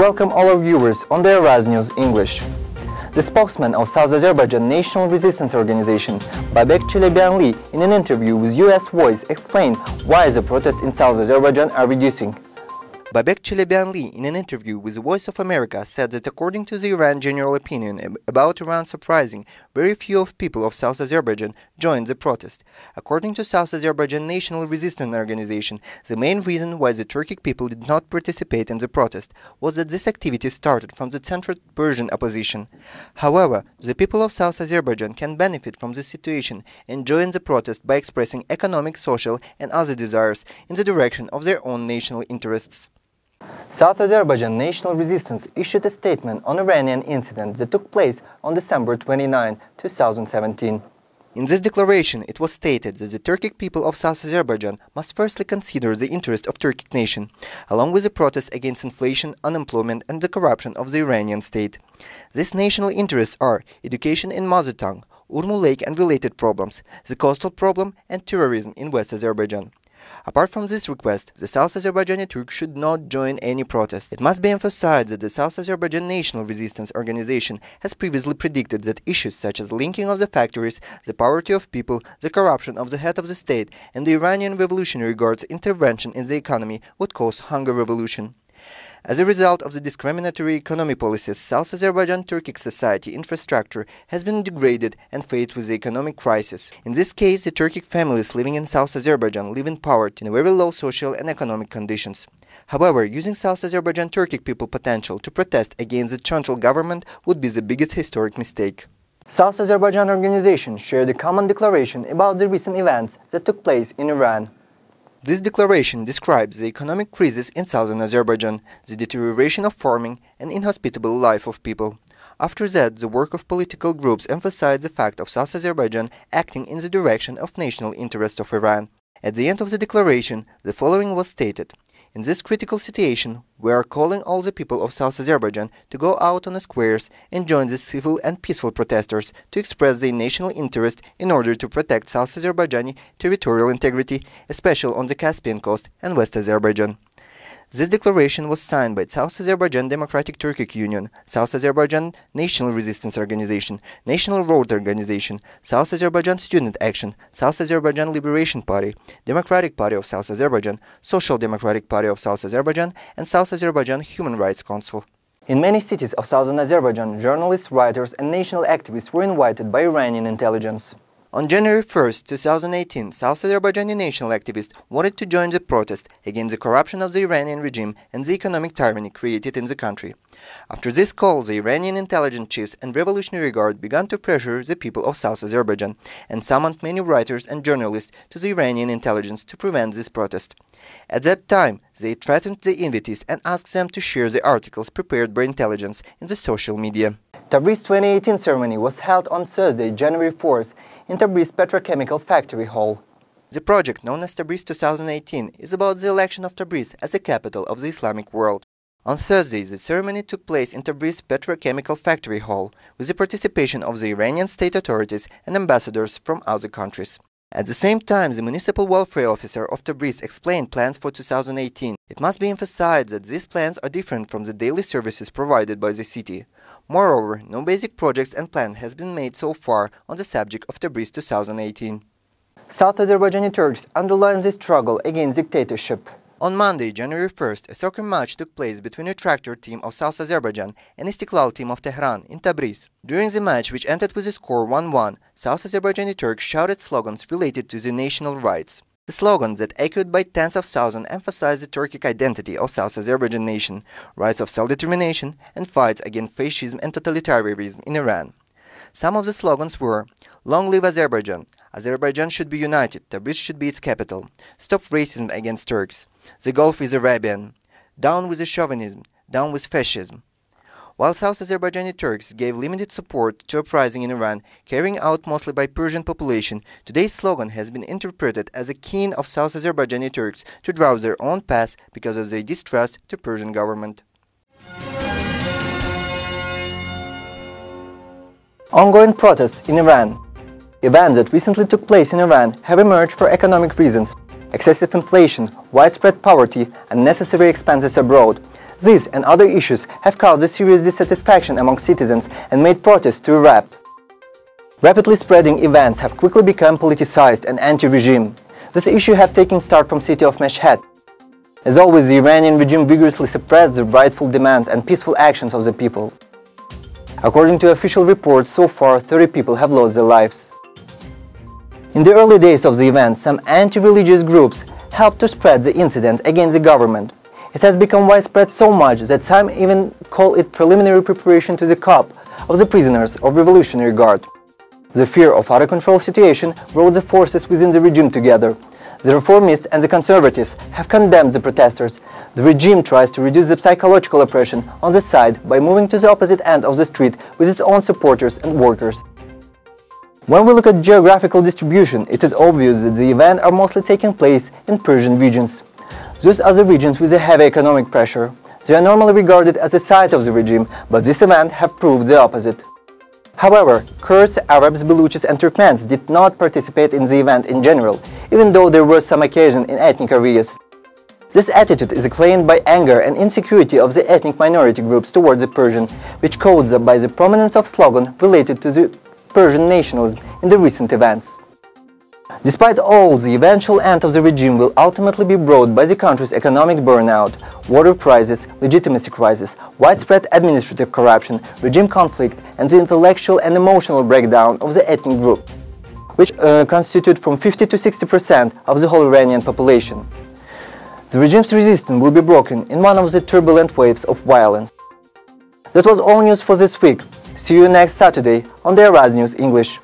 welcome all our viewers on the ArazNews English. The spokesman of South Azerbaijan National Resistance Organization, Babek Çelebianli, in an interview with US Voice, explained why the protests in South Azerbaijan are reducing. Babek Çelebianli, in an interview with the Voice of America, said that according to the Iran general opinion about Iran's uprising, very few of people of South Azerbaijan joined the protest. According to South Azerbaijan National Resistance Organization, the main reason why the Turkic people did not participate in the protest was that this activity started from the Central Persian opposition. However, the people of South Azerbaijan can benefit from this situation and join the protest by expressing economic, social and other desires in the direction of their own national interests. South Azerbaijan National Resistance issued a statement on Iranian incident that took place on December 29, 2017. In this declaration, it was stated that the Turkic people of South Azerbaijan must firstly consider the interest of Turkic nation, along with the protests against inflation, unemployment and the corruption of the Iranian state. These national interests are education in mother tongue, Urmul Lake and related problems, the coastal problem and terrorism in West Azerbaijan. Apart from this request, the South Azerbaijani Turks should not join any protest. It must be emphasized that the South Azerbaijan National Resistance Organization has previously predicted that issues such as linking of the factories, the poverty of people, the corruption of the head of the state, and the Iranian Revolutionary Guard's intervention in the economy would cause hunger revolution. As a result of the discriminatory economic policies, South Azerbaijan Turkic society infrastructure has been degraded and faced with the economic crisis. In this case, the Turkic families living in South Azerbaijan live in poverty in very low social and economic conditions. However, using South Azerbaijan Turkic people potential to protest against the central government would be the biggest historic mistake. South Azerbaijan organization shared a common declaration about the recent events that took place in Iran. This declaration describes the economic crisis in southern Azerbaijan, the deterioration of farming, and inhospitable life of people. After that, the work of political groups emphasized the fact of South Azerbaijan acting in the direction of national interest of Iran. At the end of the declaration, the following was stated: "In this critical situation, we are calling all the people of South Azerbaijan to go out on the squares and join the civil and peaceful protesters to express their national interest in order to protect South Azerbaijani territorial integrity, especially on the Caspian Coast and West Azerbaijan." This declaration was signed by South Azerbaijan Democratic Turkic Union, South Azerbaijan National Resistance Organization, National Road Organization, South Azerbaijan Student Action, South Azerbaijan Liberation Party, Democratic Party of South Azerbaijan, Social Democratic Party of South Azerbaijan, and South Azerbaijan Human Rights Council. In many cities of southern Azerbaijan, journalists, writers, and national activists were invited by Iranian intelligence. On January 1, 2018, South Azerbaijani national activists wanted to join the protest against the corruption of the Iranian regime and the economic tyranny created in the country. After this call, the Iranian intelligence chiefs and Revolutionary Guard began to pressure the people of South Azerbaijan and summoned many writers and journalists to the Iranian intelligence to prevent this protest. At that time, they threatened the invitees and asked them to share the articles prepared by intelligence in the social media. Tabriz 2018 ceremony was held on Thursday, January 4th, in Tabriz Petrochemical Factory Hall. The project, known as Tabriz 2018, is about the election of Tabriz as the capital of the Islamic world. On Thursday, the ceremony took place in Tabriz Petrochemical Factory Hall, with the participation of the Iranian state authorities and ambassadors from other countries. At the same time, the municipal welfare officer of Tabriz explained plans for 2018. It must be emphasized that these plans are different from the daily services provided by the city. Moreover, no basic projects and plan has been made so far on the subject of Tabriz 2018. South Azerbaijani Turks underline the struggle against dictatorship. On Monday, January 1st, a soccer match took place between a tractor team of South Azerbaijan and Istiklal team of Tehran in Tabriz. During the match, which ended with a score 1-1, South Azerbaijani Turks shouted slogans related to the national rights. The slogans that echoed by tens of thousands emphasized the Turkic identity of South Azerbaijan nation, rights of self-determination, and fights against fascism and totalitarianism in Iran. Some of the slogans were: "Long live Azerbaijan! Azerbaijan should be united, Tabriz should be its capital. Stop racism against Turks. The Gulf is Arabian. Down with the chauvinism. Down with fascism." While South Azerbaijani Turks gave limited support to uprising in Iran, carrying out mostly by Persian population, today's slogan has been interpreted as a keen of South Azerbaijani Turks to draw their own path because of their distrust to Persian government. Ongoing protests in Iran. Events that recently took place in Iran have emerged for economic reasons. Excessive inflation, widespread poverty, unnecessary expenses abroad. These and other issues have caused a serious dissatisfaction among citizens and made protests to erupt. Rapidly spreading events have quickly become politicized and anti-regime. This issue have taken start from city of Mashhad. As always, the Iranian regime vigorously suppressed the rightful demands and peaceful actions of the people. According to official reports, so far 30 people have lost their lives. In the early days of the event, some anti-religious groups helped to spread the incident against the government. It has become widespread so much that some even call it preliminary preparation to the coup of the prisoners of Revolutionary Guard. The fear of out-of-control situation brought the forces within the regime together. The reformists and the conservatives have condemned the protesters. The regime tries to reduce the psychological oppression on the side by moving to the opposite end of the street with its own supporters and workers. When we look at geographical distribution, it is obvious that the events are mostly taking place in Persian regions. Those are the regions with a heavy economic pressure. They are normally regarded as a side of the regime, but this event have proved the opposite. However, Kurds, Arabs, Baluchis and Turkmens did not participate in the event in general, even though there were some occasions in ethnic areas. This attitude is explained by anger and insecurity of the ethnic minority groups towards the Persian, which caused by the prominence of slogan related to the Persian nationalism in the recent events. Despite all, the eventual end of the regime will ultimately be brought by the country's economic burnout, water crisis, legitimacy crisis, widespread administrative corruption, regime conflict, and the intellectual and emotional breakdown of the ethnic group, which constitute from 50 to 60% of the whole Iranian population. The regime's resistance will be broken in one of the turbulent waves of violence. That was all news for this week. See you next Saturday on the ArazNews English.